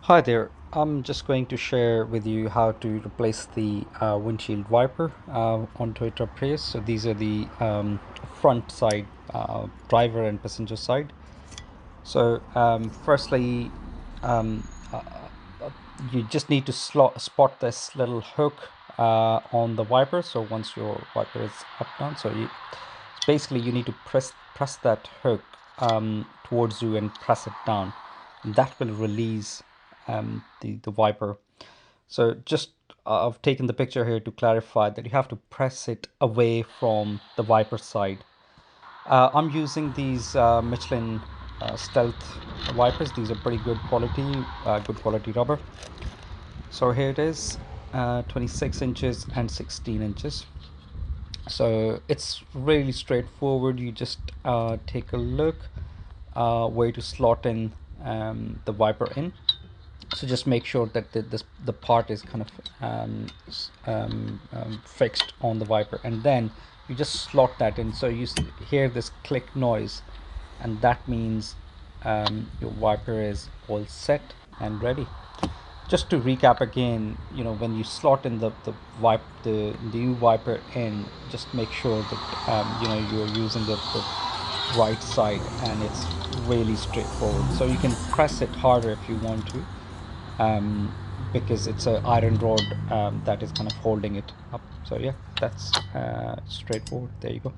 Hi there. I'm just going to share with you how to replace the windshield wiper on Toyota Prius. So these are the front side, driver and passenger side. So firstly, um, uh, you just need to spot this little hook on the wiper. So once your wiper is up down, basically you need to press that hook towards you and press it down. And that will release the wiper. So just I've taken the picture here to clarify that you have to press it away from the wiper side. I'm using these Michelin Stealth wipers. These are pretty good quality rubber. So here it is, 26 inches and 16 inches. So it's really straightforward. You just take a look where to slot in the wiper in. So just make sure that the part is kind of fixed on the wiper, and then you just slot that in. So you hear this click noise, and that means your wiper is all set and ready. Just to recap again, when you slot in the new wiper in, just make sure that you're using the right side, and it's really straightforward. So you can press it harder if you want to, because it's an iron rod that is kind of holding it up. So yeah, that's straightforward. There you go.